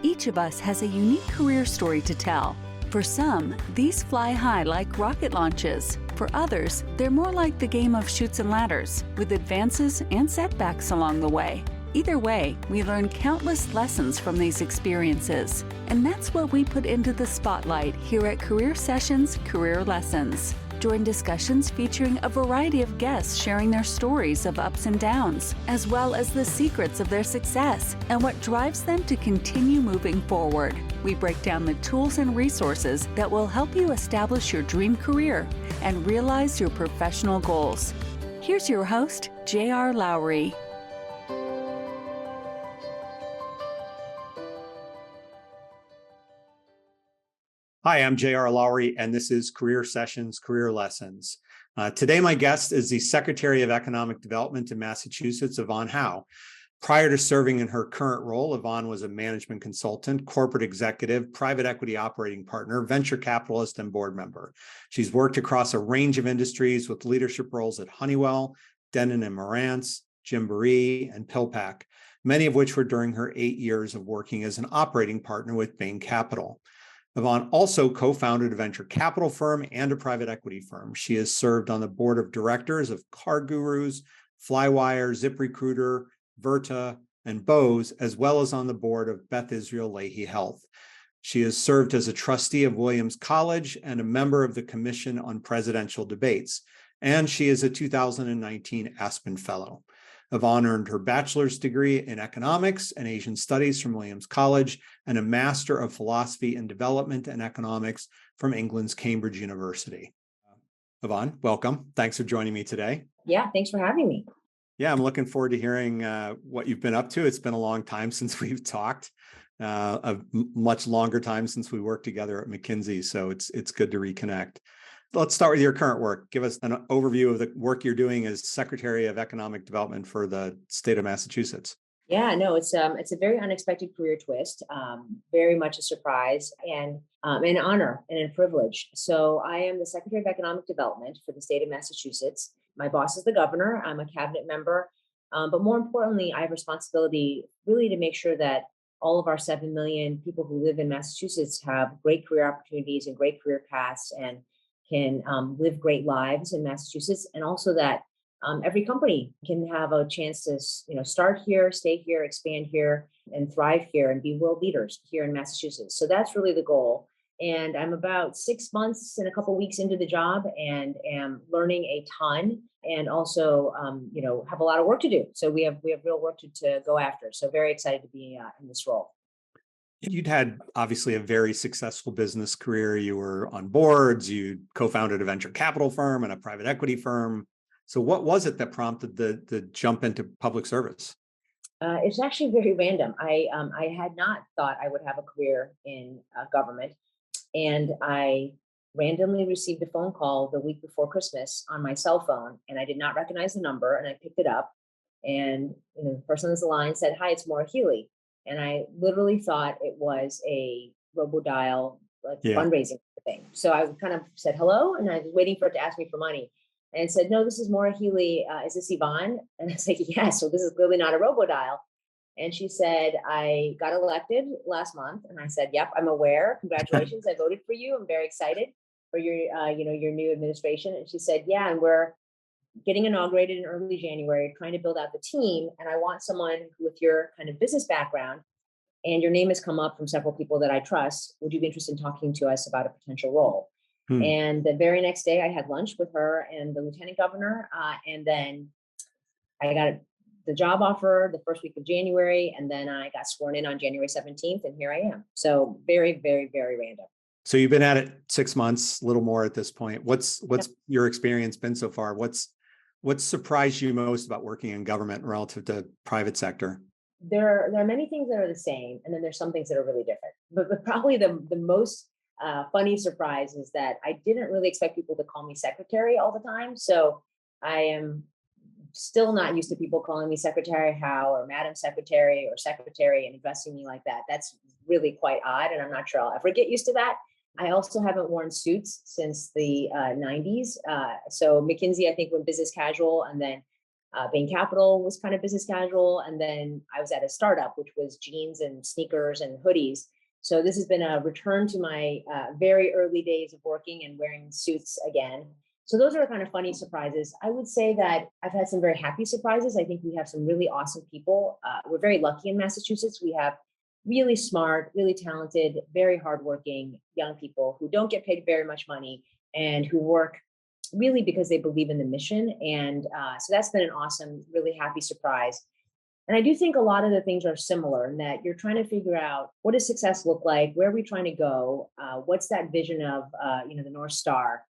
Each of us has a unique career story to tell. For some, these fly high like rocket launches. For others, they're more like the game of chutes and ladders, with advances and setbacks along the way. Either way, we learn countless lessons from these experiences. And that's what we put into the spotlight here at Career Sessions Career Lessons. Join discussions featuring a variety of guests sharing their stories of ups and downs, as well as the secrets of their success and what drives them to continue moving forward. We break down the tools and resources that will help you establish your dream career and realize your professional goals. Here's your host, J.R. Lowry. Hi, I'm J.R. Lowry, and this is Career Sessions, Career Lessons. Today, my guest is the Secretary of Economic Development in Massachusetts, Yvonne Hao. Prior to serving in her current role, Yvonne was a management consultant, corporate executive, private equity operating partner, venture capitalist, and board member. She's worked across a range of industries with leadership roles at Honeywell, Denon and Marantz, Gymboree, and PillPack, many of which were during her 8 years of working as an operating partner with Bain Capital. Yvonne also co-founded a venture capital firm and a private equity firm. She has served on the board of directors of CarGurus, Flywire, ZipRecruiter, Verta, and Bose, as well as on the board of Beth Israel Lahey Health. She has served as a trustee of Williams College and a member of the Commission on Presidential Debates, and she is a 2019 Aspen Fellow. Yvonne earned her bachelor's degree in economics and Asian studies from Williams College and a master of philosophy and development and economics from England's Cambridge University. Yvonne, welcome. Thanks for joining me today. Yeah, thanks for having me. Yeah, I'm looking forward to hearing what you've been up to. It's been a long time since we've talked, a much longer time since we worked together at McKinsey. So it's good to reconnect. Let's start with your current work. Give us an overview of the work you're doing as Secretary of Economic Development for the state of Massachusetts. Yeah, no, it's a very unexpected career twist, very much a surprise and an honor and a privilege. So I am the Secretary of Economic Development for the state of Massachusetts. My boss is the governor. I'm a cabinet member, but more importantly, I have responsibility really to make sure that all of our 7 million people who live in Massachusetts have great career opportunities and great career paths and can live great lives in Massachusetts, and also that every company can have a chance to, start here, stay here, expand here, and thrive here, and be world leaders here in Massachusetts. So that's really the goal. And I'm about 6 months and a couple of weeks into the job, and am learning a ton, and also, have a lot of work to do. So we have real work to go after. So very excited to be in this role. You'd had obviously a very successful business career. You were on boards, you co-founded a venture capital firm and a private equity firm. So what was it that prompted the jump into public service? It's actually very random. I had not thought I would have a career in government, and I randomly received a phone call the week before Christmas on my cell phone, and I did not recognize the number, and I picked it up, and the person on the line said, "Hi, it's Maura Healey." And I literally thought it was a robodial fundraising thing. So I kind of said hello, and I was waiting for it to ask me for money. And it said, "No, this is Maura Healey. Is this Yvonne?" And I said, "Yes." So this is clearly not a robodial. And she said, "I got elected last month." And I said, "Yep, I'm aware. Congratulations. I voted for you. I'm very excited for your new administration." And she said, "Yeah, and we're getting inaugurated in early January, trying to build out the team. And I want someone with your kind of business background, and your name has come up from several people that I trust. Would you be interested in talking to us about a potential role?" And the very next day I had lunch with her and the lieutenant governor. And then I got the job offer the first week of January. And then I got sworn in on January 17th. And here I am. So very, very, very random. So you've been at it 6 months, a little more at this point. What's your experience been so far? What's surprised you most about working in government relative to private sector? There are many things that are the same, and then there's some things that are really different. But probably the most funny surprise is that I didn't really expect people to call me secretary all the time. So I am still not used to people calling me Secretary Hao or Madam Secretary or Secretary and addressing me like that. That's really quite odd, and I'm not sure I'll ever get used to that. I also haven't worn suits since the 90s. So McKinsey, I think, went business casual, and then Bain Capital was kind of business casual. And then I was at a startup, which was jeans and sneakers and hoodies. So this has been a return to my very early days of working and wearing suits again. So those are kind of funny surprises. I would say that I've had some very happy surprises. I think we have some really awesome people. We're very lucky in Massachusetts. We have really smart, really talented, very hardworking young people who don't get paid very much money and who work really because they believe in the mission. And so that's been an awesome, really happy surprise. And I do think a lot of the things are similar in that you're trying to figure out what does success look like? Where are we trying to go? What's that vision of, the North Star?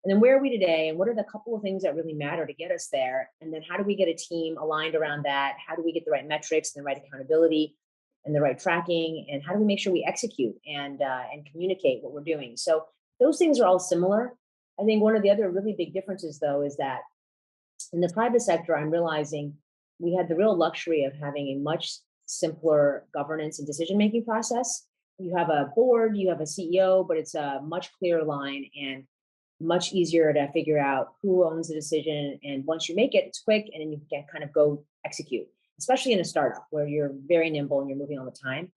And then where are we today? And what are the couple of things that really matter to get us there? And then how do we get a team aligned around that? How do we get the right metrics and the right accountability and the right tracking? And how do we make sure we execute and communicate what we're doing? So those things are all similar. I think one of the other really big differences, though, is that in the private sector, I'm realizing we had the real luxury of having a much simpler governance and decision-making process. You have a board, you have a CEO, but it's a much clearer line and much easier to figure out who owns the decision. And once you make it, it's quick, and then you can kind of go execute, especially in a startup where you're very nimble and you're moving all the time.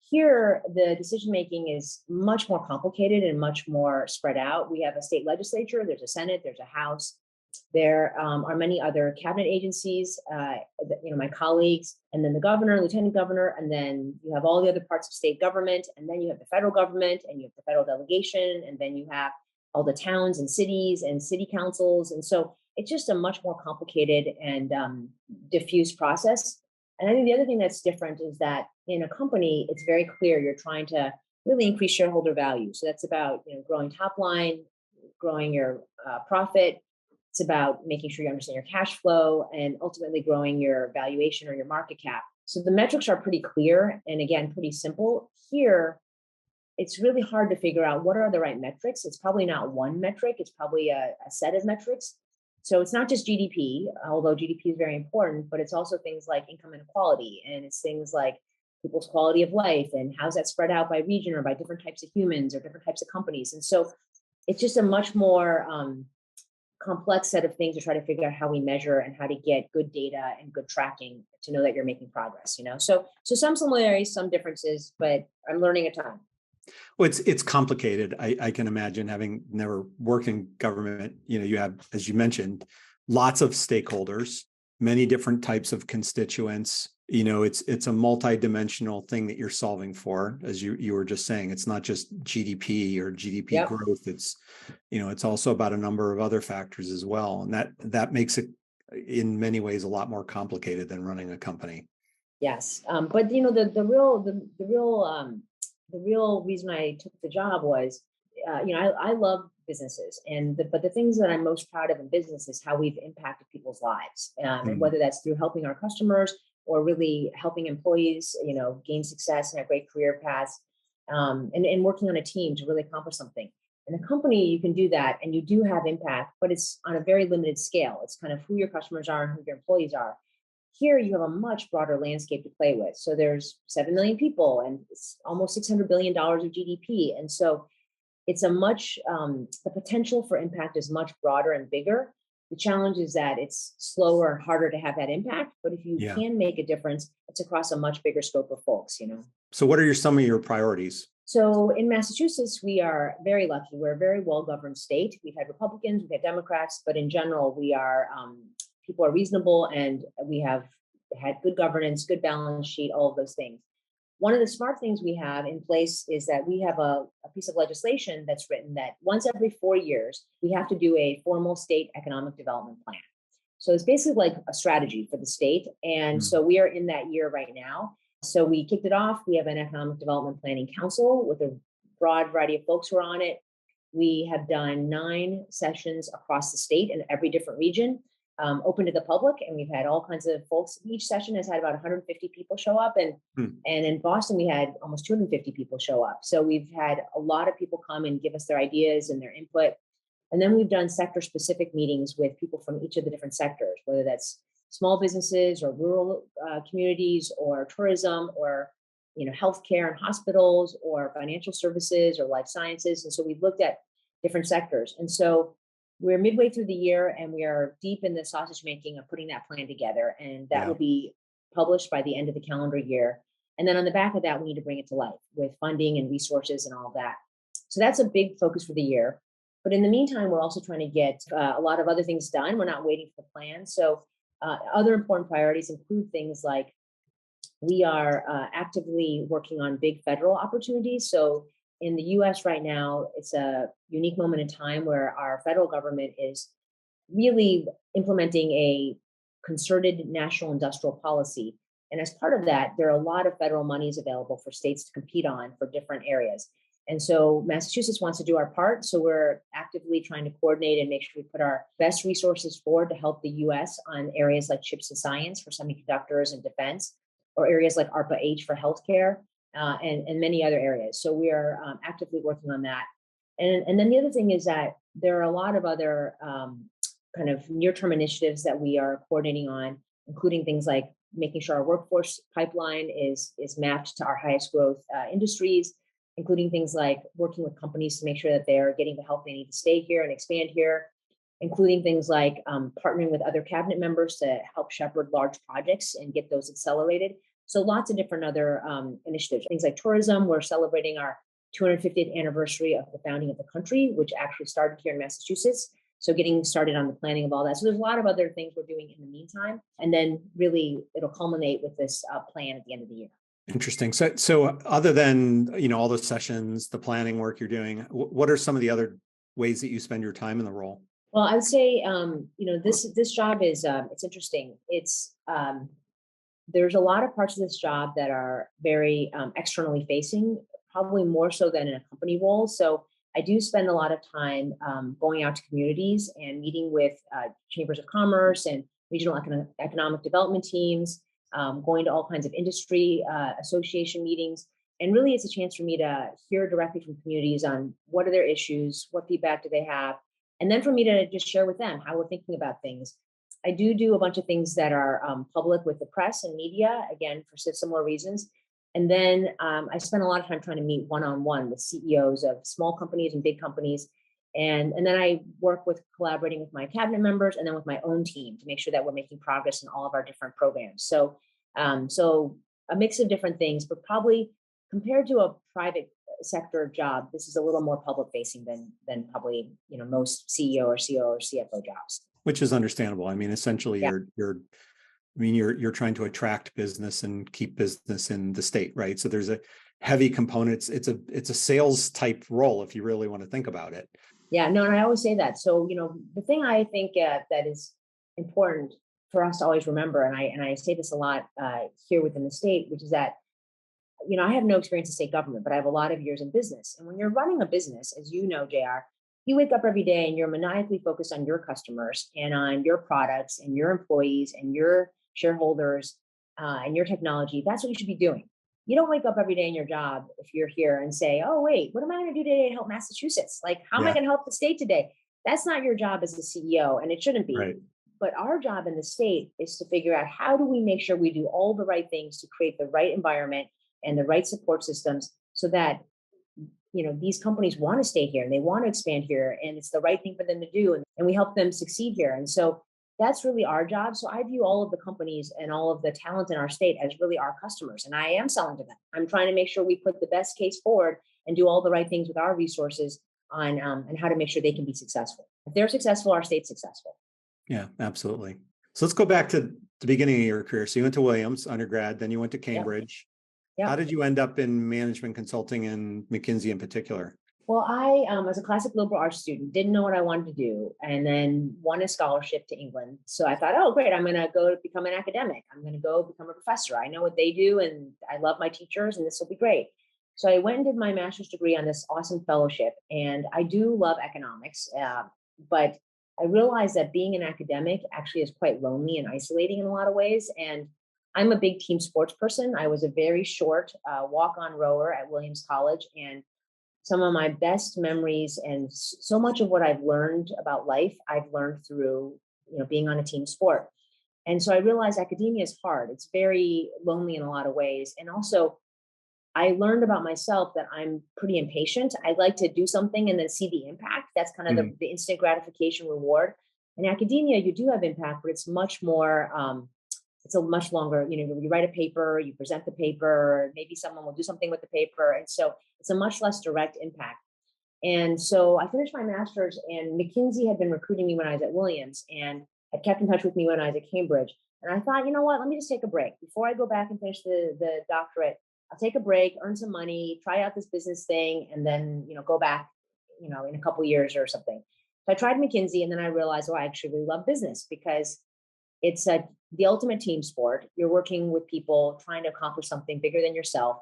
Here, the decision-making is much more complicated and much more spread out. We have a state legislature, there's a Senate, there's a House. There are many other cabinet agencies, my colleagues, and then the governor, lieutenant governor, and then you have all the other parts of state government, and then you have the federal government, and you have the federal delegation, and then you have all the towns and cities and city councils. And so it's just a much more complicated and diffuse process. And I think the other thing that's different is that in a company, it's very clear you're trying to really increase shareholder value. So that's about growing top line, growing your profit. It's about making sure you understand your cash flow and ultimately growing your valuation or your market cap. So the metrics are pretty clear and again, pretty simple. Here, it's really hard to figure out what are the right metrics. It's probably not one metric. It's probably a set of metrics. So it's not just GDP, although GDP is very important, but it's also things like income inequality, and it's things like people's quality of life and how's that spread out by region or by different types of humans or different types of companies. And so it's just a much more complex set of things to try to figure out how we measure and how to get good data and good tracking to know that you're making progress, So some similarities, some differences, but I'm learning a ton. Well, it's complicated. I can imagine, having never worked in government. You have, as you mentioned, lots of stakeholders, many different types of constituents. It's a multi-dimensional thing that you're solving for, as you were just saying. It's not just GDP or GDP Yep. growth. It's also about a number of other factors as well, and that makes it in many ways a lot more complicated than running a company. Yes, but the real reason I took the job was, I love businesses, but the things that I'm most proud of in business is how we've impacted people's lives, and whether that's through helping our customers or really helping employees, gain success and have great career paths, and working on a team to really accomplish something. In a company, you can do that, and you do have impact, but it's on a very limited scale. It's kind of who your customers are and who your employees are. Here, you have a much broader landscape to play with. So there's 7 million people and it's almost $600 billion of GDP. And so it's the potential for impact is much broader and bigger. The challenge is that it's slower and harder to have that impact. But if you can make a difference, it's across a much bigger scope of folks, So what are some of your priorities? So in Massachusetts, we are very lucky. We're a very well-governed state. We've had Republicans, we've had Democrats, but in general, people are reasonable, and we have had good governance, good balance sheet, all of those things. One of the smart things we have in place is that we have a piece of legislation that's written that once every 4 years, we have to do a formal state economic development plan. So it's basically like a strategy for the state. And so we are in that year right now. So we kicked it off. We have an economic development planning council with a broad variety of folks who are on it. We have done 9 sessions across the state in every different region. Open to the public, and we've had all kinds of folks. Each session has had about 150 people show up, and in Boston we had almost 250 people show up. So we've had a lot of people come and give us their ideas and their input, and then we've done sector-specific meetings with people from each of the different sectors, whether that's small businesses or rural communities or tourism or healthcare and hospitals or financial services or life sciences. And so we've looked at different sectors, and so we're midway through the year and we are deep in the sausage making of putting that plan together. And that Yeah. will be published by the end of the calendar year. And then on the back of that, we need to bring it to life with funding and resources and all that. So that's a big focus for the year. But in the meantime, we're also trying to get a lot of other things done. We're not waiting for the plan. So other important priorities include things like we are actively working on big federal opportunities. So in the US right now, it's a unique moment in time where our federal government is really implementing a concerted national industrial policy. And as part of that, there are a lot of federal monies available for states to compete on for different areas. And so Massachusetts wants to do our part. So we're actively trying to coordinate and make sure we put our best resources forward to help the US on areas like chips and science for semiconductors and defense, or areas like ARPA-H for healthcare, and many other areas. So we are actively working on that. And then the other thing is that there are a lot of other kind of near-term initiatives that we are coordinating on, including things like making sure our workforce pipeline is mapped to our highest growth industries, including things like working with companies to make sure that they're getting the help they need to stay here and expand here, including things like partnering with other cabinet members to help shepherd large projects and get those accelerated. So lots of different other initiatives, things like tourism. We're celebrating our 250th anniversary of the founding of the country, which actually started here in Massachusetts. So getting started on the planning of all that. So there's a lot of other things we're doing in the meantime. And then really it'll culminate with this plan at the end of the year. Interesting. So other than, all those sessions, the planning work you're doing, what are some of the other ways that you spend your time in the role? Well, I would say, this job is, it's interesting. It's, there's a lot of parts of this job that are very externally facing, probably more so than in a company role. So I do spend a lot of time going out to communities and meeting with chambers of commerce and regional economic development teams, going to all kinds of industry association meetings. And really, it's a chance for me to hear directly from communities on what are their issues, what feedback do they have, and then for me to just share with them how we're thinking about things. I do a bunch of things that are public with the press and media, again, for similar reasons. And then I spend a lot of time trying to meet one-on-one with CEOs of small companies and big companies. And then I work with collaborating with my cabinet members and then with my own team to make sure that we're making progress in all of our different programs. So a mix of different things, but probably compared to a private sector job, this is a little more public facing than probably most CEO or CEO or CFO jobs. Which is understandable. I mean, essentially, Yeah. you're trying to attract business and keep business in the state, right? So there's a heavy component. It's a sales type role if you really want to think about it. Yeah, no, and I always say that. So the thing I think that is important for us to always remember, and I say this a lot here within the state, which is that I have no experience in state government, but I have a lot of years in business. And when you're running a business, as you know, JR, you wake up every day and you're maniacally focused on your customers and on your products and your employees and your shareholders and your technology. That's what you should be doing. You don't wake up every day in your job if you're here and say, oh, wait, what am I going to do today to help Massachusetts? Like, how am I going to help the state today? That's not your job as a CEO, and it shouldn't be. Right. But our job in the state is to figure out how do we make sure we do all the right things to create the right environment and the right support systems so that these companies want to stay here and they want to expand here and it's the right thing for them to do, and we help them succeed here. And so that's really our job. So I view all of the companies and all of the talent in our state as really our customers, and I am selling to them. I'm trying to make sure we put the best case forward and do all the right things with our resources on and how to make sure they can be successful. If they're successful, our state's successful. Yeah, absolutely. So let's go back to the beginning of your career. So you went to Williams undergrad, then you went to Cambridge. Yep. How did you end up in management consulting and McKinsey in particular? Well, I was a classic liberal arts student, didn't know what I wanted to do, and then won a scholarship to England. So I thought, oh, great, I'm going to go become an academic. I'm going to go become a professor. I know what they do, and I love my teachers, and this will be great. So I went and did my master's degree on this awesome fellowship, and I do love economics, but I realized that being an academic actually is quite lonely and isolating in a lot of ways. And I'm a big team sports person. I was a very short walk-on rower at Williams College, and some of my best memories and so much of what I've learned about life, I've learned through being on a team sport. And so I realized academia is hard. It's very lonely in a lot of ways. And also I learned about myself that I'm pretty impatient. I like to do something and then see the impact. That's kind of Mm. the instant gratification reward. In academia, you do have impact, but it's much more, it's a much longer, you write a paper, you present the paper, maybe someone will do something with the paper. And so it's a much less direct impact. And so I finished my master's, and McKinsey had been recruiting me when I was at Williams and had kept in touch with me when I was at Cambridge. And I thought, you know what, let me just take a break. Before I go back and finish the doctorate, I'll take a break, earn some money, try out this business thing, and then, go back, in a couple years or something. So I tried McKinsey, and then I realized, oh, I actually really love business because it's the ultimate team sport. You're working with people trying to accomplish something bigger than yourself.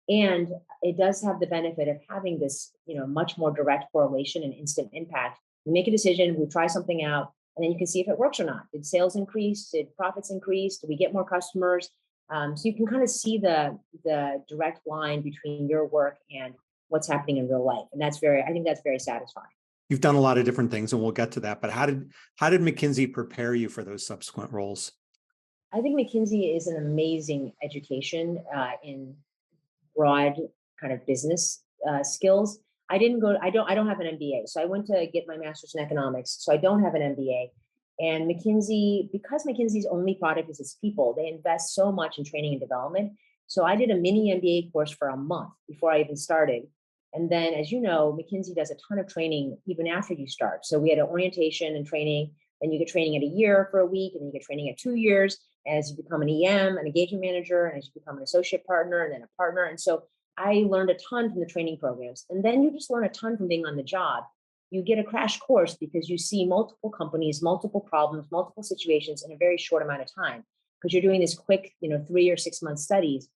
And it does have the benefit of having this, much more direct correlation and instant impact. We make a decision, we try something out, and then you can see if it works or not. Did sales increase? Did profits increase? Did we get more customers? So you can kind of see the direct line between your work and what's happening in real life. And I think that's very satisfying. You've done a lot of different things, and we'll get to that. But how did McKinsey prepare you for those subsequent roles? I think McKinsey is an amazing education in broad kind of business skills. I don't have an MBA. So I went to get my master's in economics. So I don't have an MBA. And McKinsey, because McKinsey's only product is its people, they invest so much in training and development. So I did a mini MBA course for a month before I even started. And then, as you know, McKinsey does a ton of training even after you start. So we had an orientation and training, then you get training at a year for a week, and then you get training at 2 years. As you become an EM, an engagement manager, and as you become an associate partner and then a partner. And so I learned a ton from the training programs. And then you just learn a ton from being on the job. You get a crash course because you see multiple companies, multiple problems, multiple situations in a very short amount of time, because you're doing this quick, 3 or 6 month studies,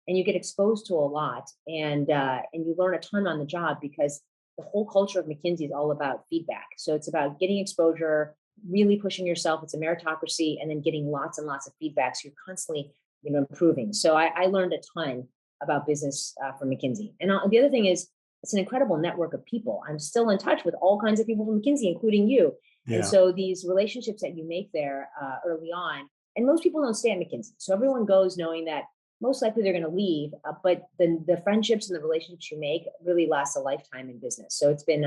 and you get exposed to a lot, and you learn a ton on the job because the whole culture of McKinsey is all about feedback. So it's about getting exposure, really pushing yourself. It's a meritocracy, and then getting lots and lots of feedback. So you're constantly, improving. So I learned a ton about business from McKinsey. And the other thing is, it's an incredible network of people. I'm still in touch with all kinds of people from McKinsey, including you. Yeah. And so these relationships that you make there early on, and most people don't stay at McKinsey. So everyone goes knowing that most likely they're going to leave, but the friendships and the relationships you make really last a lifetime in business. So it's been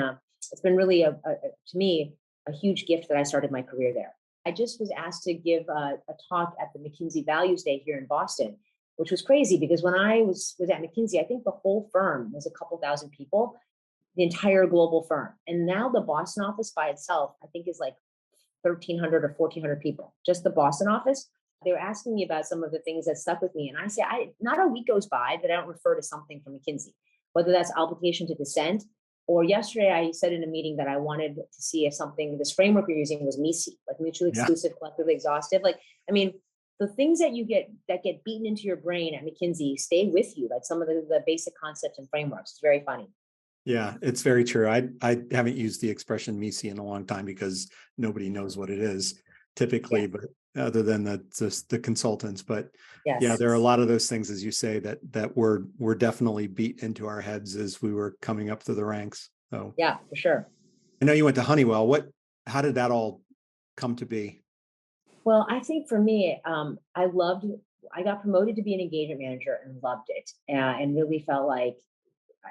really to me, a huge gift that I started my career there. I just was asked to give a talk at the McKinsey Values Day here in Boston, which was crazy because when I was at McKinsey, I think the whole firm was a couple thousand people, the entire global firm. And now the Boston office by itself, I think, is like 1,300 or 1,400 people, just the Boston office. They were asking me about some of the things that stuck with me. And I say, not a week goes by that I don't refer to something from McKinsey, whether that's obligation to dissent. Or yesterday, I said in a meeting that I wanted to see if this framework we're using was MISI, like mutually exclusive, collectively exhaustive. The things that get beaten into your brain at McKinsey stay with you, like some of the basic concepts and frameworks. It's very funny. Yeah, it's very true. I haven't used the expression MISI in a long time because nobody knows what it is typically, but other than the consultants. But yeah, there are a lot of those things, as you say, that were definitely beat into our heads as we were coming up through the ranks. So yeah, for sure. I know you went to Honeywell. How did that all come to be? Well, I think for me, I got promoted to be an engagement manager and loved it, and really felt like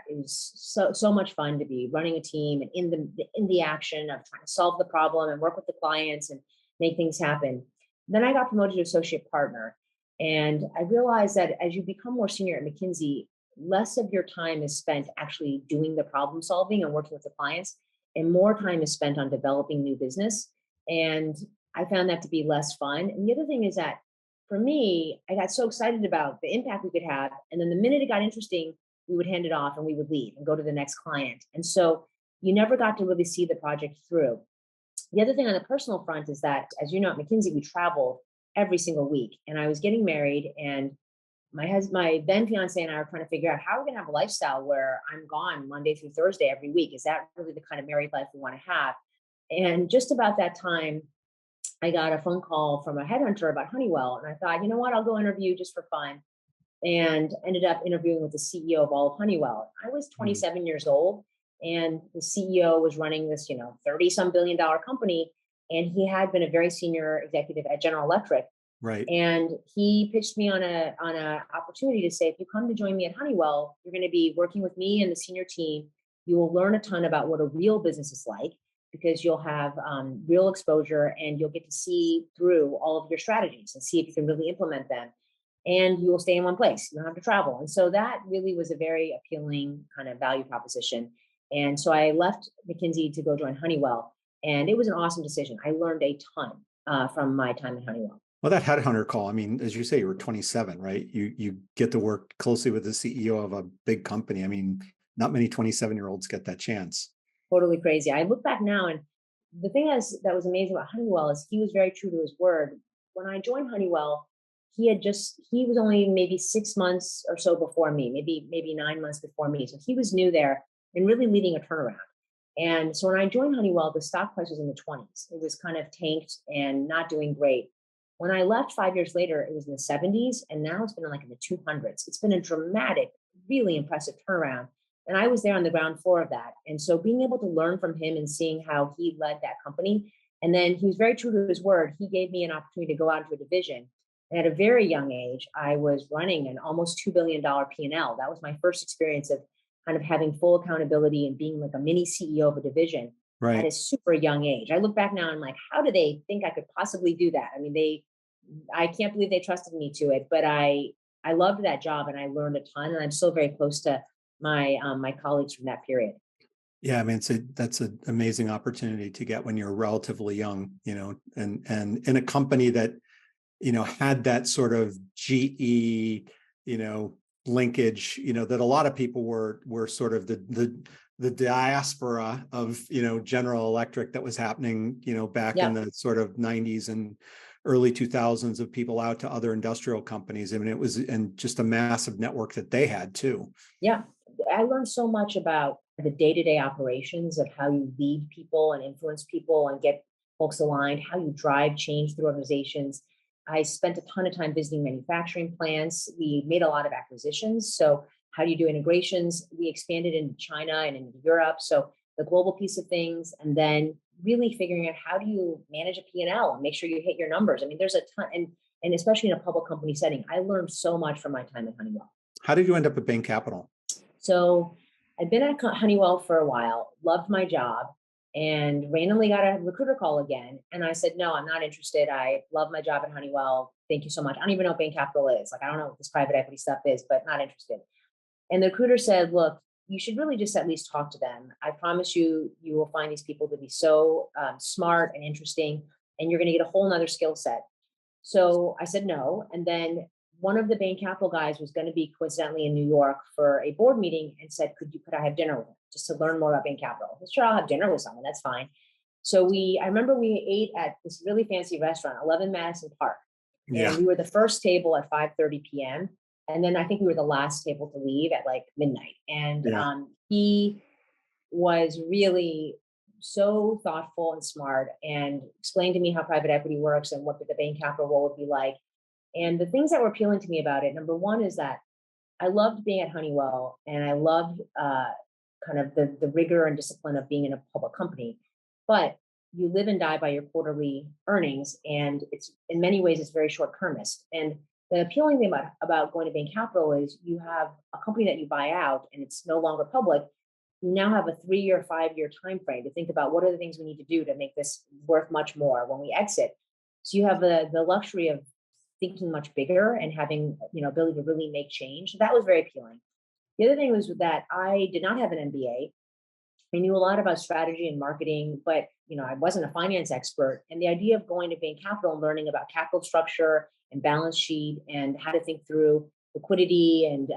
it was so much fun to be running a team and in the action of trying to solve the problem and work with the clients and make things happen. Then I got promoted to associate partner, and I realized that as you become more senior at McKinsey, less of your time is spent actually doing the problem solving and working with the clients, and more time is spent on developing new business. And I found that to be less fun. And the other thing is that for me, I got so excited about the impact we could have. And then the minute it got interesting, we would hand it off and we would leave and go to the next client. And so you never got to really see the project through. The other thing on the personal front is that, as you know, at McKinsey, we traveled every single week. And I was getting married, and my then fiance and I were trying to figure out how we're going to have a lifestyle where I'm gone Monday through Thursday every week. Is that really the kind of married life we want to have? And just about that time, I got a phone call from a headhunter about Honeywell. And I thought, you know what, I'll go interview just for fun. And ended up interviewing with the CEO of all of Honeywell. I was 27 years old, and the CEO was running this, 30-some billion-dollar company. And he had been a very senior executive at General Electric. Right. And he pitched me on a opportunity to say, if you come to join me at Honeywell, you're going to be working with me and the senior team. You will learn a ton about what a real business is like because you'll have real exposure and you'll get to see through all of your strategies and see if you can really implement them. And you will stay in one place. You don't have to travel. And so that really was a very appealing kind of value proposition. And so I left McKinsey to go join Honeywell. And it was an awesome decision. I learned a ton from my time at Honeywell. Well, that headhunter call, I mean, as you say, you were 27, right? You get to work closely with the CEO of a big company. I mean, not many 27-year-olds get that chance. Totally crazy. I look back now, and the thing that was amazing about Honeywell is he was very true to his word. When I joined Honeywell, he was only maybe 6 months or so before me, maybe 9 months before me. So he was new there and really leading a turnaround. And so when I joined Honeywell, the stock price was in the 20s. It was kind of tanked and not doing great. When I left 5 years later, it was in the 70s, and now it's been like in the 200s. It's been a dramatic, really impressive turnaround. And I was there on the ground floor of that. And so being able to learn from him and seeing how he led that company, and then he was very true to his word. He gave me an opportunity to go out into a division. And at a very young age, I was running an almost $2 billion P&L. That was my first experience of kind of having full accountability and being like a mini CEO of a division at Right. a super young age. I look back now and I'm like, how do they think I could possibly do that? I mean, I can't believe they trusted me to it, but I loved that job and I learned a ton. And I'm still very close to my colleagues from that period. Yeah, I mean, that's an amazing opportunity to get when you're relatively young, and in a company that, had that sort of GE, linkage, that a lot of people were sort of the diaspora of, General Electric that was happening, back in Yep. the sort of 90s and early 2000s of people out to other industrial companies. I mean, it was, and just a massive network that they had too. Yeah. I learned so much about the day-to-day operations of how you lead people and influence people and get folks aligned, how you drive change through organizations. I spent a ton of time visiting manufacturing plants. We made a lot of acquisitions. So how do you do integrations? We expanded into China and into Europe. So the global piece of things, and then really figuring out how do you manage a P&L and make sure you hit your numbers. I mean, there's a ton, and especially in a public company setting, I learned so much from my time at Honeywell. How did you end up at Bain Capital? So I'd been at Honeywell for a while, loved my job, and randomly got a recruiter call again. And I said, no, I'm not interested. I love my job at Honeywell. Thank you so much. I don't even know what Bain Capital is. Like, I don't know what this private equity stuff is, but not interested. And the recruiter said, look, you should really just at least talk to them. I promise you, you will find these people to be so smart and interesting, and you're going to get a whole nother skill set. So I said no. And then one of the Bain Capital guys was going to be coincidentally in New York for a board meeting and said, could I have dinner with him just to learn more about Bain Capital? I said, sure, I'll have dinner with someone. That's fine. So I remember we ate at this really fancy restaurant, 11 Madison Park. Yeah. And we were the first table at 5:30 p.m. And then I think we were the last table to leave at like midnight. And Yeah. he was really so thoughtful and smart and explained to me how private equity works and what the Bain Capital role would be like. And the things that were appealing to me about it, number one is that I loved being at Honeywell and I loved kind of the rigor and discipline of being in a public company. But you live and die by your quarterly earnings. And it's in many ways, it's very short termist. And the appealing thing about going to Bain Capital is you have a company that you buy out and it's no longer public. You now have a 3-year, 5-year time frame to think about what are the things we need to do to make this worth much more when we exit. So you have the luxury of thinking much bigger and having ability to really make change. So that was very appealing. The other thing was that I did not have an MBA. I knew a lot about strategy and marketing, but I wasn't a finance expert. And the idea of going to Bain Capital and learning about capital structure and balance sheet and how to think through liquidity and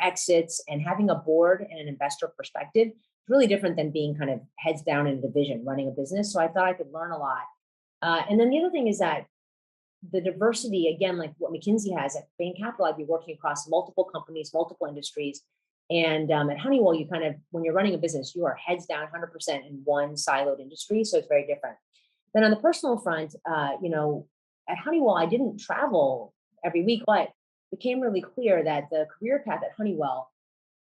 exits and having a board and an investor perspective is really different than being kind of heads down in a division running a business. So I thought I could learn a lot. And then the other thing is that the diversity, again, like what McKinsey has at Bain Capital, I'd be working across multiple companies, multiple industries. And at Honeywell, you kind of, when you're running a business, you are heads down 100% in one siloed industry. So it's very different. Then on the personal front, at Honeywell, I didn't travel every week, but it became really clear that the career path at Honeywell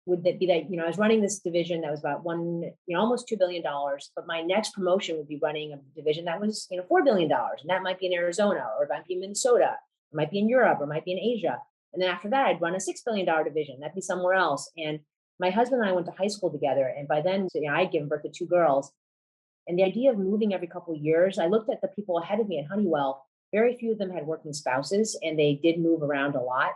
would be that, I was running this division that was about almost $2 billion, but my next promotion would be running a division that was, $4 billion. And that might be in Arizona or it might be in Minnesota. It might be in Europe, or it might be in Asia. And then after that, I'd run a $6 billion division. That'd be somewhere else. And my husband and I went to high school together. And by then, I'd given birth to two girls. And the idea of moving every couple of years, I looked at the people ahead of me at Honeywell. Very few of them had working spouses, and they did move around a lot.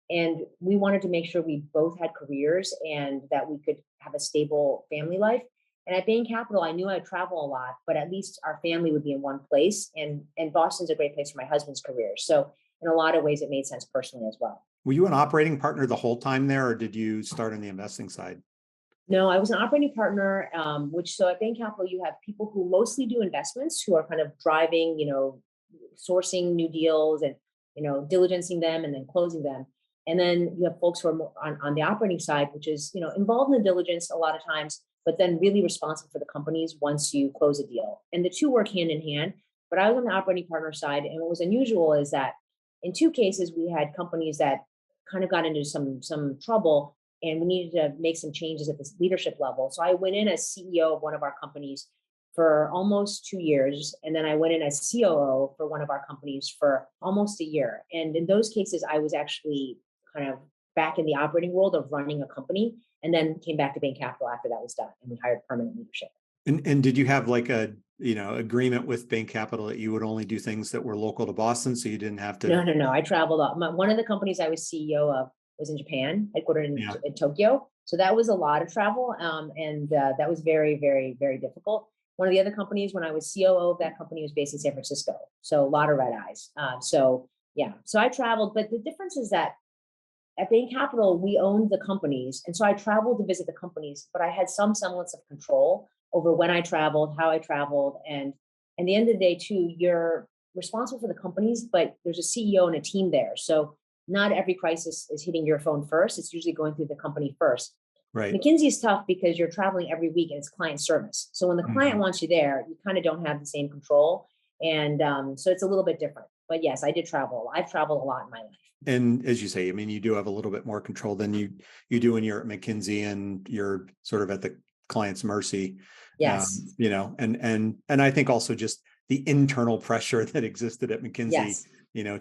And we wanted to make sure we both had careers and that we could have a stable family life. And at Bain Capital, I knew I'd travel a lot, but at least our family would be in one place. And Boston's a great place for my husband's career. So in a lot of ways, it made sense personally as well. Were you an operating partner the whole time there, or did you start on the investing side? No, I was an operating partner, so at Bain Capital, you have people who mostly do investments, who are kind of driving, sourcing new deals and, diligencing them and then closing them. And then you have folks who are more on the operating side, which is, involved in the diligence a lot of times, but then really responsible for the companies once you close a deal. And the two work hand in hand. But I was on the operating partner side. And what was unusual is that in two cases, we had companies that kind of got into some trouble, and we needed to make some changes at this leadership level. So I went in as CEO of one of our companies for almost 2 years. And then I went in as COO for one of our companies for almost a year. And in those cases, I was actually kind of back in the operating world of running a company, and then came back to Bain Capital after that was done, and we hired permanent leadership. And did you have like a agreement with Bain Capital that you would only do things that were local to Boston, so you didn't have to? No. I traveled up. One of the companies I was CEO of was in Japan, headquartered in Tokyo. So that was a lot of travel, and that was very, very, very difficult. One of the other companies, when I was COO of that company, was based in San Francisco. So a lot of red eyes. So I traveled, but the difference is that at Bain Capital, we owned the companies. And so I traveled to visit the companies, but I had some semblance of control over when I traveled, how I traveled. And at the end of the day, too, you're responsible for the companies, but there's a CEO and a team there. So not every crisis is hitting your phone first. It's usually going through the company first. Right. McKinsey is tough because you're traveling every week and it's client service. So when the client wants you there, you kind of don't have the same control. And so it's a little bit different. But yes, I did travel. I've traveled a lot in my life. And as you say, I mean, you do have a little bit more control than you do when you're at McKinsey, and you're sort of at the client's mercy. Yes. And I think also just the internal pressure that existed at McKinsey, yes.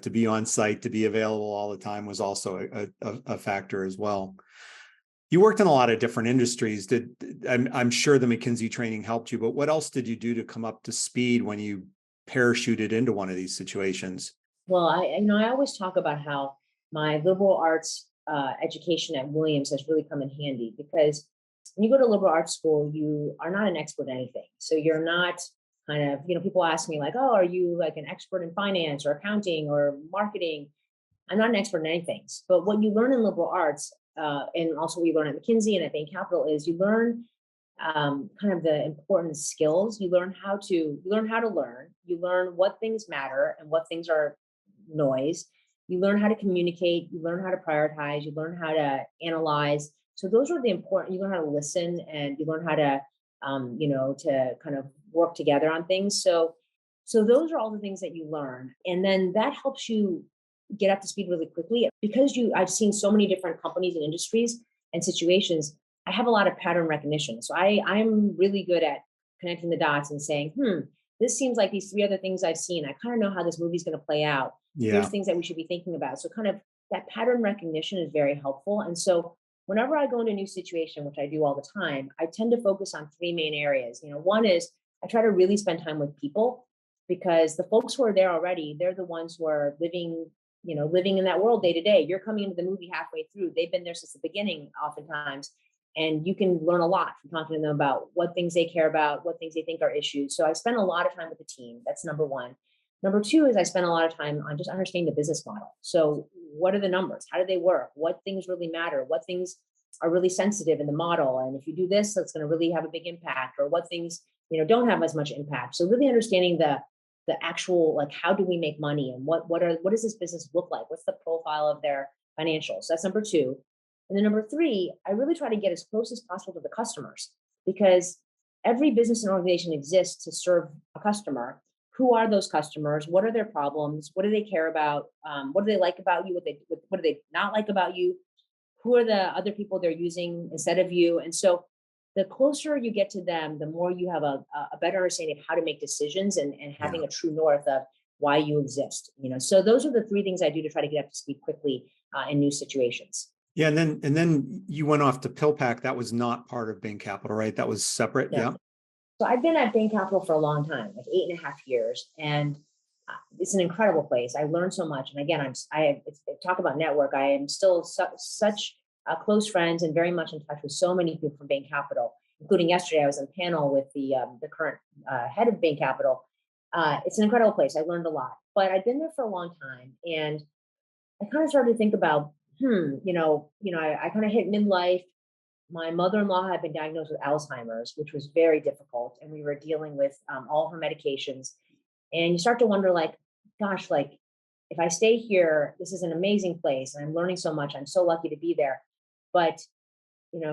To be on site, to be available all the time was also a factor as well. You worked in a lot of different industries. I'm sure the McKinsey training helped you, but what else did you do to come up to speed when you parachuted into one of these situations? Well, I always talk about how my liberal arts education at Williams has really come in handy, because when you go to liberal arts school, you are not an expert in anything. So you're not kind of, people ask me like, oh, are you like an expert in finance or accounting or marketing? I'm not an expert in anything. But what you learn in liberal arts, and also what you learn at McKinsey and at Bain Capital, is you learn kind of the important skills. You learn how to learn. You learn what things matter and what things are noise. You learn how to communicate. You learn how to prioritize. You learn how to analyze. So those are the important. You learn how to listen, and you learn how to, to kind of work together on things. So those are all the things that you learn, and then that helps you get up to speed really quickly, because I've seen so many different companies and industries and situations. I have a lot of pattern recognition. So I'm really good at connecting the dots and saying, this seems like these three other things I've seen. I kind of know how this movie's going to play out. Yeah. There's things that we should be thinking about. So kind of that pattern recognition is very helpful. And so whenever I go into a new situation, which I do all the time, I tend to focus on three main areas. One is I try to really spend time with people, because the folks who are there already, they're the ones who are living in that world day to day. You're coming into the movie halfway through. They've been there since the beginning, oftentimes. And you can learn a lot from talking to them about what things they care about, what things they think are issues. So I spend a lot of time with the team. That's number one. Number two is I spend a lot of time on just understanding the business model. So what are the numbers? How do they work? What things really matter? What things are really sensitive in the model? And if you do this, that's going to really have a big impact, or what things, don't have as much impact. So really understanding the actual, like, how do we make money, and what does this business look like? What's the profile of their financials? So that's number two. And then number three, I really try to get as close as possible to the customers, because every business and organization exists to serve a customer. Who are those customers? What are their problems? What do they care about? What do they like about you? What do they not like about you? Who are the other people they're using instead of you? And so the closer you get to them, the more you have a better understanding of how to make decisions, and having a true north of why you exist. So those are the three things I do to try to get up to speed quickly in new situations. Yeah, and then you went off to PillPack. That was not part of Bain Capital, right? That was separate. No. Yeah. So I've been at Bain Capital for a long time, like 8.5 years, and it's an incredible place. I learned so much, and again, talk about network. I am still such close friends and very much in touch with so many people from Bain Capital, including yesterday. I was on a panel with the current head of Bain Capital. It's an incredible place. I learned a lot, but I've been there for a long time, and I kind of started to think about, I kind of hit midlife. My mother-in-law had been diagnosed with Alzheimer's, which was very difficult, and we were dealing with all her medications. And you start to wonder, like, gosh, like if I stay here, this is an amazing place, and I'm learning so much. I'm so lucky to be there. But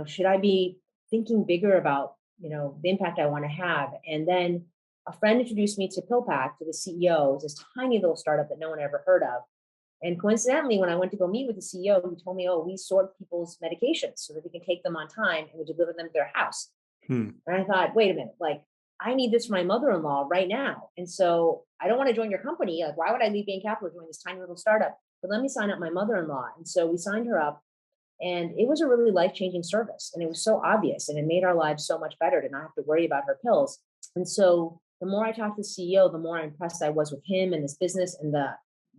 should I be thinking bigger about the impact I want to have? And then a friend introduced me to PillPack, to the CEO, this tiny little startup that no one ever heard of. And coincidentally, when I went to go meet with the CEO, he told me, "Oh, we sort people's medications so that we can take them on time and we deliver them to their house." And I thought, wait a minute, like I need this for my mother-in-law right now. And so I don't want to join your company. Like, why would I leave Bain Capital to join this tiny little startup? But let me sign up my mother-in-law. And so we signed her up, and it was a really life-changing service. And it was so obvious, and it made our lives so much better to not have to worry about her pills. And so the more I talked to the CEO, the more impressed I was with him and this business, and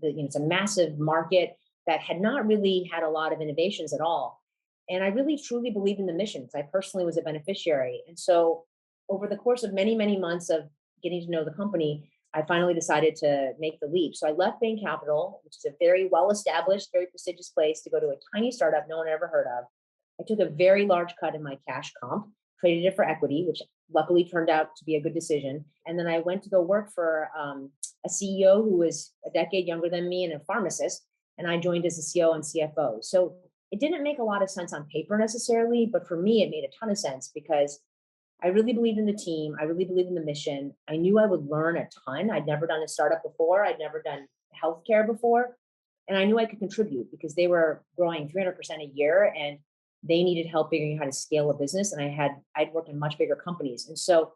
it's a massive market that had not really had a lot of innovations at all. And I really truly believe in the mission, because I personally was a beneficiary. And so over the course of many, many months of getting to know the company, I finally decided to make the leap. So I left Bain Capital, which is a very well-established, very prestigious place, to go to a tiny startup no one ever heard of. I took a very large cut in my cash comp, traded it for equity, which luckily turned out to be a good decision. And then I went to go work for a CEO who was a decade younger than me and a pharmacist. And I joined as a CEO and CFO. So it didn't make a lot of sense on paper necessarily, but for me, it made a ton of sense because I really believed in the team. I really believed in the mission. I knew I would learn a ton. I'd never done a startup before. I'd never done healthcare before. And I knew I could contribute because they were growing 300% a year and they needed help figuring out how to scale a business. And I'd worked in much bigger companies. And so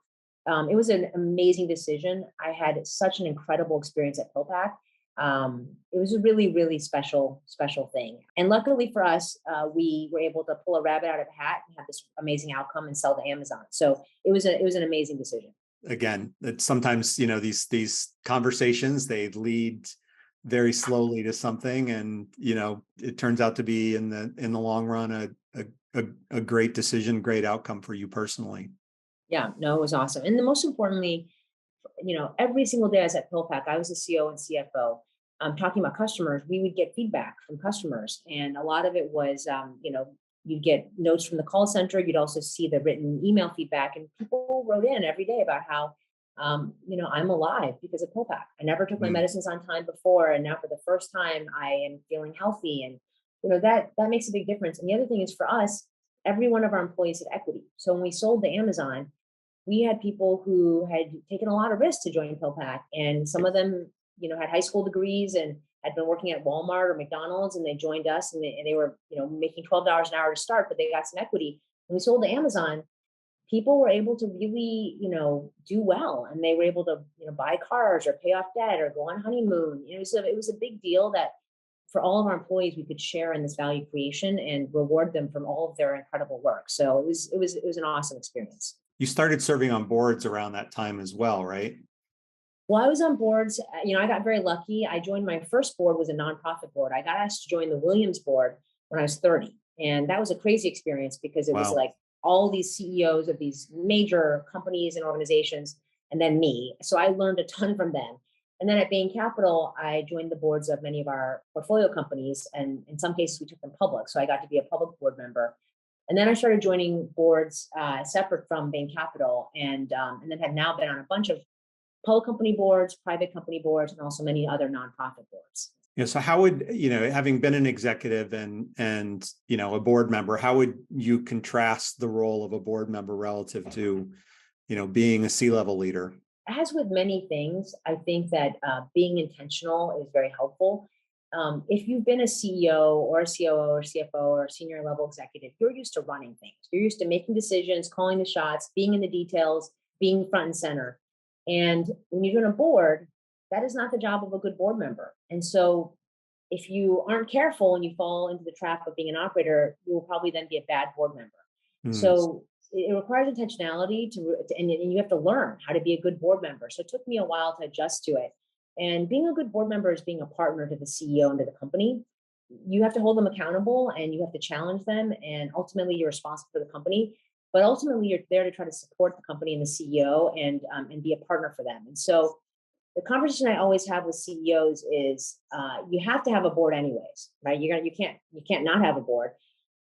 it was an amazing decision. I had such an incredible experience at PillPack. It was a really, really special thing. And luckily for us, we were able to pull a rabbit out of a hat and have this amazing outcome and sell to Amazon. So it was an amazing decision. Again, that sometimes, these conversations, they lead very slowly to something, and it turns out to be in the long run a great decision, great outcome for you personally. Yeah, no, it was awesome. And the most importantly, every single day I was at PillPack, I was the CEO and CFO. Talking about customers, we would get feedback from customers, and a lot of it was, you'd get notes from the call center. You'd also see the written email feedback, and people wrote in every day about how, I'm alive because of PillPack. I never took my medicines on time before, and now for the first time, I am feeling healthy, and that makes a big difference. And the other thing is, for us, every one of our employees had equity. So when we sold to Amazon, we had people who had taken a lot of risks to join PillPack, and some of them, had high school degrees and had been working at Walmart or McDonald's, and they joined us, and they were, making $12 an hour to start, but they got some equity. When we sold to Amazon, people were able to really, do well, and they were able to, buy cars or pay off debt or go on honeymoon. It was a big deal that for all of our employees, we could share in this value creation and reward them from all of their incredible work. So it was an awesome experience. You started serving on boards around that time as well, right? Well, I was on boards, I got very lucky. I joined, my first board was a nonprofit board. I got asked to join the Williams board when I was 30. And that was a crazy experience because it was like all these CEOs of these major companies and organizations, and then me. So I learned a ton from them. And then at Bain Capital, I joined the boards of many of our portfolio companies. And in some cases, we took them public. So I got to be a public board member. And then I started joining boards separate from Bain Capital, and then have now been on a bunch of public company boards, private company boards, and also many other nonprofit boards. Yeah. So how would, having been an executive and a board member, how would you contrast the role of a board member relative to, being a C-level leader? As with many things, I think that being intentional is very helpful. If you've been a CEO or a COO or CFO or a senior level executive, you're used to running things. You're used to making decisions, calling the shots, being in the details, being front and center. And when you join a board, that is not the job of a good board member. And so if you aren't careful and you fall into the trap of being an operator, you will probably then be a bad board member. Mm. So it requires intentionality and you have to learn how to be a good board member. So it took me a while to adjust to it. And being a good board member is being a partner to the CEO and to the company. You have to hold them accountable and you have to challenge them. And ultimately, you're responsible for the company. But ultimately, you're there to try to support the company and the CEO and be a partner for them. And so the conversation I always have with CEOs is you have to have a board anyways, right? You can't not have a board.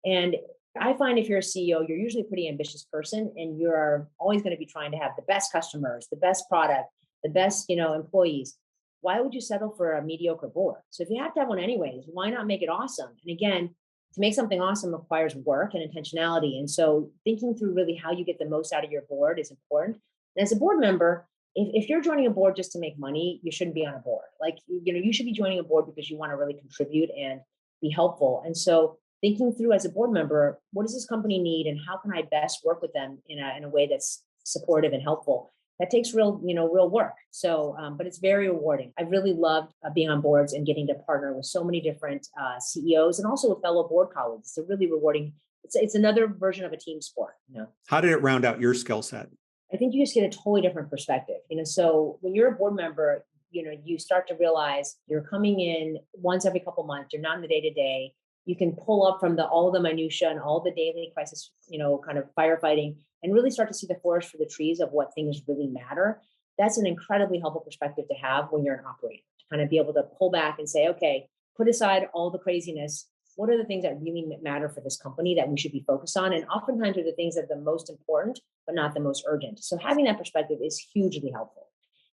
And I find if you're a CEO, you're usually a pretty ambitious person, and you're always going to be trying to have the best customers, the best product, the best employees. Why would you settle for a mediocre board? So if you have to have one anyways, why not make it awesome? And again, to make something awesome requires work and intentionality. And so thinking through really how you get the most out of your board is important. And as a board member, if you're joining a board just to make money, you shouldn't be on a board. Like, you should be joining a board because you want to really contribute and be helpful. And so thinking through as a board member, what does this company need and how can I best work with them in a way that's supportive and helpful? That takes real work. So, but it's very rewarding. I've really loved being on boards and getting to partner with so many different CEOs and also with fellow board colleagues. It's a really rewarding, it's another version of a team sport. How did it round out your skill set? I think you just get a totally different perspective. So when you're a board member, you start to realize you're coming in once every couple months. You're not in the day to day. You can pull up from all the minutia and all the daily crisis, kind of firefighting, and really start to see the forest for the trees of what things really matter. That's an incredibly helpful perspective to have when you're an operator, to kind of be able to pull back and say, okay, put aside all the craziness. What are the things that really matter for this company that we should be focused on? And oftentimes are the things that are the most important, but not the most urgent. So having that perspective is hugely helpful.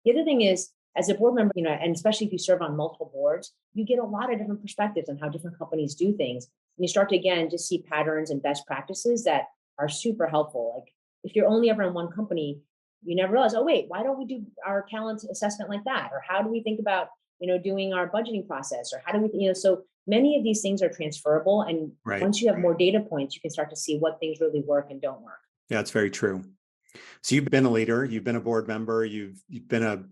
The other thing is, as a board member, and especially if you serve on multiple boards, you get a lot of different perspectives on how different companies do things. And you start to, again, just see patterns and best practices that are super helpful. Like if you're only ever in one company, you never realize, oh, wait, why don't we do our talent assessment like that? Or how do we think about, doing our budgeting process? Or how do we, so many of these things are transferable. And Right. Once you have more data points, you can start to see what things really work and don't work. Yeah, it's very true. So you've been a leader, you've been a board member, you've been a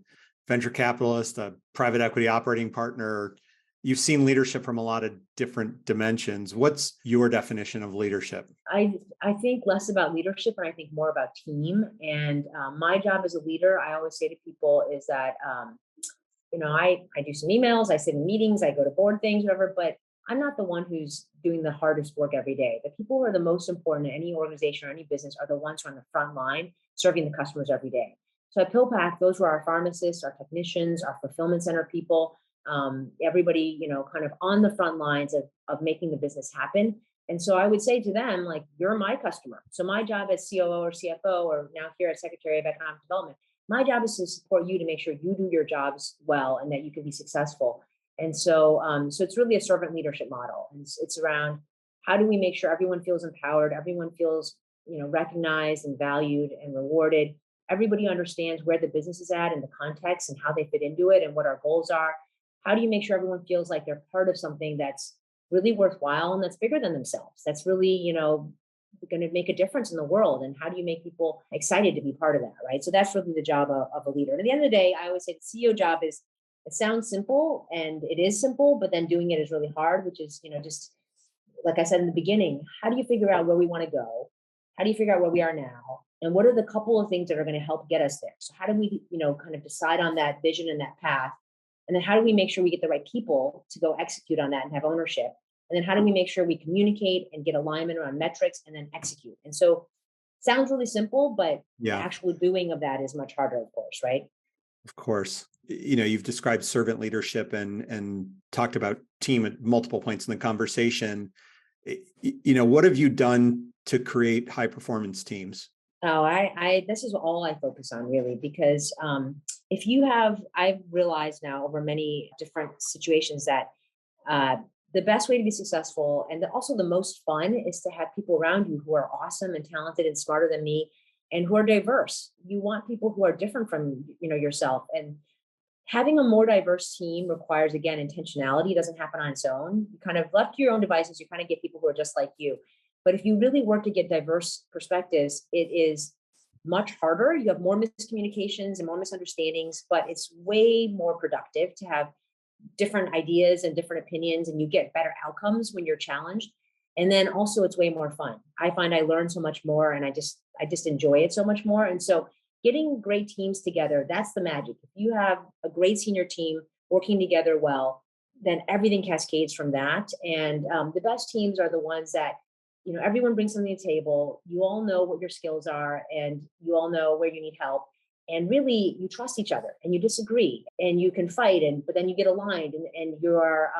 venture capitalist, a private equity operating partner. You've seen leadership from a lot of different dimensions. What's your definition of leadership? I think less about leadership and I think more about team. And my job as a leader, I always say to people is that, I do some emails, I sit in meetings, I go to board things, whatever, but I'm not the one who's doing the hardest work every day. The people who are the most important in any organization or any business are the ones who are on the front line serving the customers every day. So at PillPack, those were our pharmacists, our technicians, our fulfillment center people, everybody, kind of on the front lines of making the business happen. And so I would say to them, like, you're my customer. So my job as COO or CFO, or now here as Secretary of Economic Development, my job is to support you to make sure you do your jobs well and that you can be successful. And so, so it's really a servant leadership model. And it's around how do we make sure everyone feels empowered, everyone feels, recognized and valued and rewarded. Everybody understands where the business is at and the context and how they fit into it and what our goals are. How do you make sure everyone feels like they're part of something that's really worthwhile and that's bigger than themselves? That's really, going to make a difference in the world. And how do you make people excited to be part of that, right? So that's really the job of a leader. And at the end of the day, I always say the CEO job is, it sounds simple and it is simple, but then doing it is really hard, which is, just like I said in the beginning, how do you figure out where we want to go? How do you figure out where we are now? And what are the couple of things that are going to help get us there? So how do we, kind of decide on that vision and that path? And then how do we make sure we get the right people to go execute on that and have ownership? And then how do we make sure we communicate and get alignment around metrics and then execute? And so sounds really simple, but the actual doing of that is much harder, of course, right? Of course. You've described servant leadership and talked about team at multiple points in the conversation. What have you done to create high performance teams? Oh, this is all I focus on really, because I've realized now over many different situations that the best way to be successful and also the most fun is to have people around you who are awesome and talented and smarter than me and who are diverse. You want people who are different from, yourself. And having a more diverse team requires, again, intentionality. It doesn't happen on its own. You kind of left to your own devices, you kind of get people who are just like you. But if you really work to get diverse perspectives, it is much harder. You have more miscommunications and more misunderstandings, but it's way more productive to have different ideas and different opinions, and you get better outcomes when you're challenged. And then also it's way more fun. I find I learn so much more, and I just enjoy it so much more. And so getting great teams together, that's the magic. If you have a great senior team working together well, then everything cascades from that. And the best teams are the ones that, everyone brings something to the table. You all know what your skills are, and you all know where you need help. And really, you trust each other, and you disagree, and you can fight, but then you get aligned, and you're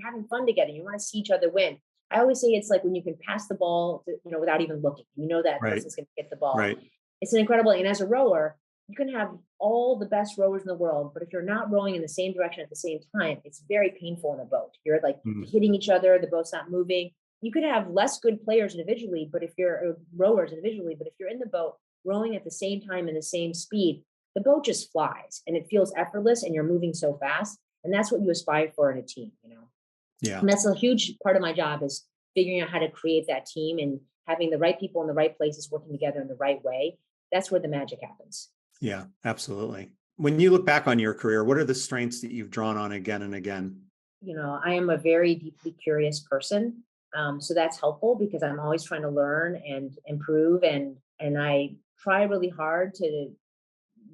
having fun together. You want to see each other win. I always say it's like when you can pass the ball, without even looking. You know that Right. person's going to get the ball. Right. It's an incredible. And as a rower, you can have all the best rowers in the world, but if you're not rowing in the same direction at the same time, it's very painful in a boat. You're like hitting each other. The boat's not moving. You could have less good players individually, but if you're rowers individually, but if you're in the boat rowing at the same time and the same speed, the boat just flies and it feels effortless, and you're moving so fast. And that's what you aspire for in a team, Yeah. And that's a huge part of my job, is figuring out how to create that team and having the right people in the right places working together in the right way. That's where the magic happens. Yeah, absolutely. When you look back on your career, what are the strengths that you've drawn on again and again? I am a very deeply curious person. So that's helpful because I'm always trying to learn and improve. And I try really hard to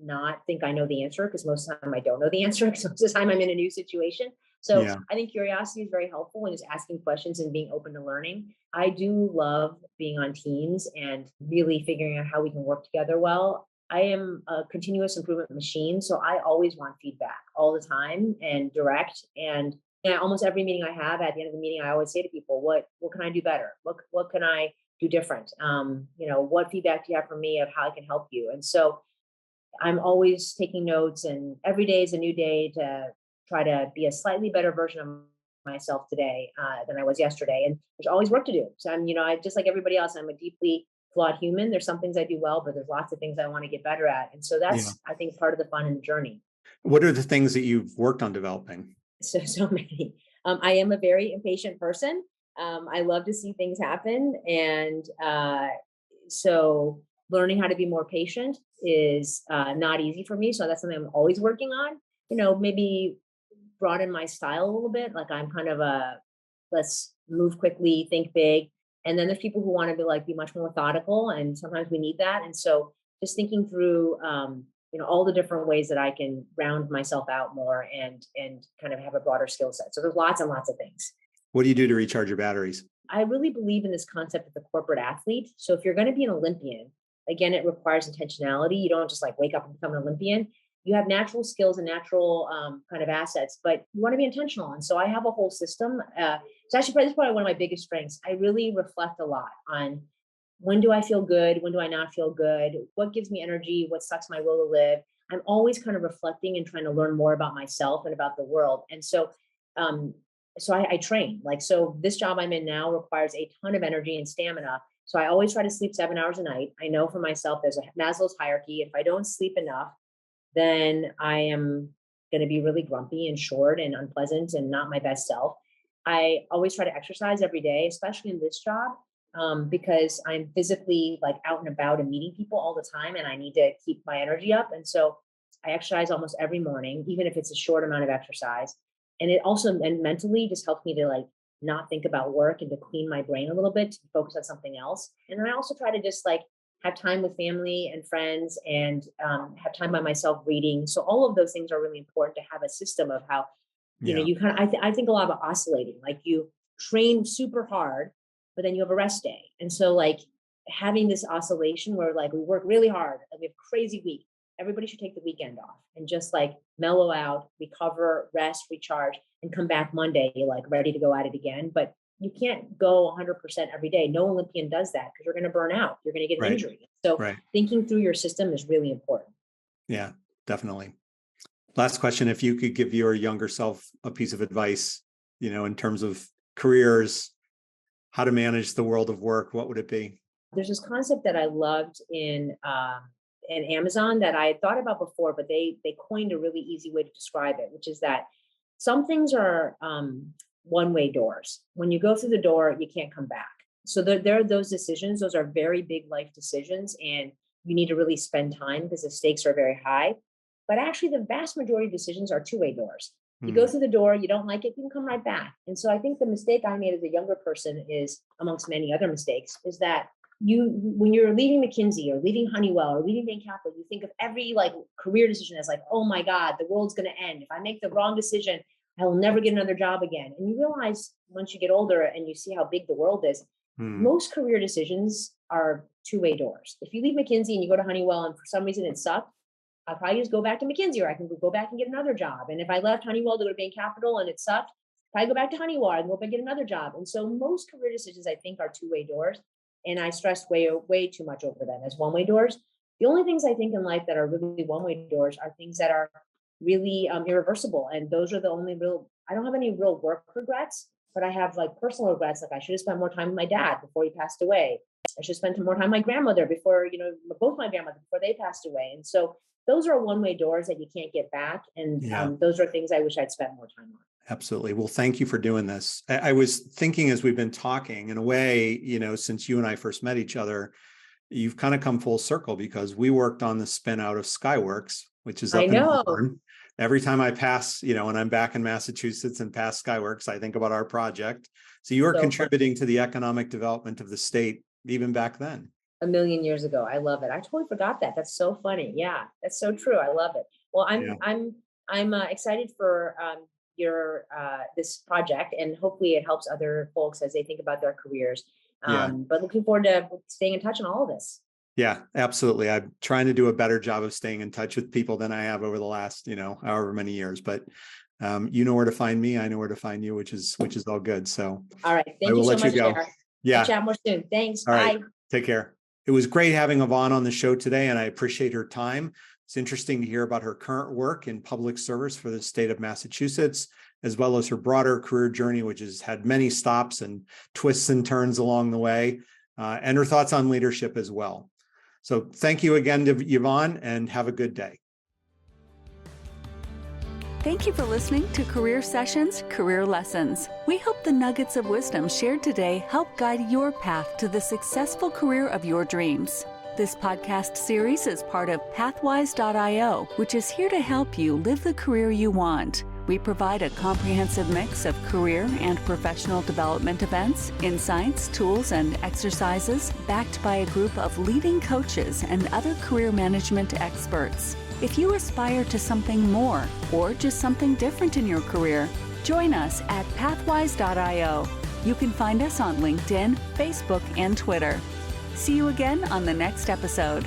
not think I know the answer, because most of the time I don't know the answer, because most of the time I'm in a new situation. So Yeah. I think curiosity is very helpful, and just asking questions and being open to learning. I do love being on teams and really figuring out how we can work together well. I am a continuous improvement machine, so I always want feedback all the time and direct. And almost every meeting I have, at the end of the meeting, I always say to people, what can I do better? What can I do different? What feedback do you have for me of how I can help you? And so I'm always taking notes, and every day is a new day to try to be a slightly better version of myself today than I was yesterday. And there's always work to do. So I just like everybody else, I'm a deeply flawed human. There's some things I do well, but there's lots of things I want to get better at. And so Yeah. that's, I think, part of the fun in the journey. What are the things that you've worked on developing? So many. I am a very impatient person. I love to see things happen. And so learning how to be more patient is not easy for me. So that's something I'm always working on. Maybe broaden my style a little bit. Like I'm kind of let's move quickly, think big. And then there's people who want to be much more methodical, and sometimes we need that. And so just thinking through, all the different ways that I can round myself out more and kind of have a broader skill set. So there's lots and lots of things. What do you do to recharge your batteries? I really believe in this concept of the corporate athlete. So if you're going to be an Olympian, again, it requires intentionality. You don't just wake up and become an Olympian. You have natural skills and natural kind of assets, but you want to be intentional. And so I have a whole system. So actually, this is probably one of my biggest strengths. I really reflect a lot on, when do I feel good? When do I not feel good? What gives me energy? What sucks my will to live? I'm always kind of reflecting and trying to learn more about myself and about the world. And so, I train. So this job I'm in now requires a ton of energy and stamina. So I always try to sleep 7 hours a night. I know for myself, there's a Maslow's hierarchy. If I don't sleep enough, then I am going to be really grumpy and short and unpleasant and not my best self. I always try to exercise every day, especially in this job, because I'm physically out and about and meeting people all the time, and I need to keep my energy up. And so I exercise almost every morning, even if it's a short amount of exercise. And it also, and mentally, just helps me to not think about work and to clean my brain a little bit, to focus on something else. And then I also try to just have time with family and friends, and have time by myself reading. So all of those things are really important to have a system of how, you kind of, I think a lot about oscillating. You train super hard, but then you have a rest day. And so having this oscillation where we work really hard and we have a crazy week, everybody should take the weekend off and just mellow out, recover, rest, recharge, and come back Monday, ready to go at it again. But you can't go 100% every day. No Olympian does that, because you're going to burn out. You're going to get an injury. So thinking through your system is really important. Yeah, definitely. Last question. If you could give your younger self a piece of advice, in terms of careers, how to manage the world of work, what would it be? There's this concept that I loved in Amazon that I had thought about before, but they coined a really easy way to describe it, which is that some things are one-way doors. When you go through the door, you can't come back. So there are those decisions. Those are very big life decisions, and you need to really spend time because the stakes are very high. But actually, the vast majority of decisions are two-way doors. You go through the door, you don't like it, you can come right back. And so I think the mistake I made as a younger person is, amongst many other mistakes, is that when you're leaving McKinsey or leaving Honeywell or leaving Bain Capital, you think of every like career decision as like, oh my God, the world's going to end. If I make the wrong decision, I will never get another job again. And you realize once you get older and you see how big the world is, most career decisions are two-way doors. If you leave McKinsey and you go to Honeywell and for some reason it sucked, I'll probably just go back to McKinsey, or I can go back and get another job. And if I left Honeywell to go to Bain Capital and it sucked, if I go back to Honeywell, I can go back and get another job. And so most career decisions, I think, are two-way doors. And I stressed way too much over them as one-way doors. The only things I think in life that are really one-way doors are things that are really irreversible. And those are the only real, I don't have any real work regrets, but I have like personal regrets. Like I should have spent more time with my dad before he passed away. I should have spent more time with my grandmother before, both my grandmothers before they passed away. And so those are one-way doors that you can't get back. And those are things I wish I'd spent more time on. Absolutely. Well, thank you for doing this. I was thinking as we've been talking, in a way, since you and I first met each other, you've kind of come full circle because we worked on the spin out of Skyworks, which is up in Auburn. Every time I pass, when I'm back in Massachusetts and pass Skyworks, I think about our project. So you are contributing to the economic development of the state even back then. A million years ago. I love it. I totally forgot that. That's so funny. Yeah, that's so true. I love it. Well, I'm excited for your this project, and hopefully it helps other folks as they think about their careers. But looking forward to staying in touch on all of this. Yeah, absolutely. I'm trying to do a better job of staying in touch with people than I have over the last, however many years. But you know where to find me. I know where to find you, which is all good. So all right. Thank you so much, Sarah. Yeah. We'll chat more soon. Thanks. All Bye. Right. Take care. It was great having Yvonne on the show today, and I appreciate her time. It's interesting to hear about her current work in public service for the state of Massachusetts, as well as her broader career journey, which has had many stops and twists and turns along the way, and her thoughts on leadership as well. So thank you again to Yvonne, and have a good day. Thank you for listening to Career Sessions, Career Lessons. We hope the nuggets of wisdom shared today help guide your path to the successful career of your dreams. This podcast series is part of Pathwise.io, which is here to help you live the career you want. We provide a comprehensive mix of career and professional development events, insights, tools, and exercises backed by a group of leading coaches and other career management experts. If you aspire to something more or just something different in your career, join us at Pathwise.io. You can find us on LinkedIn, Facebook, and Twitter. See you again on the next episode.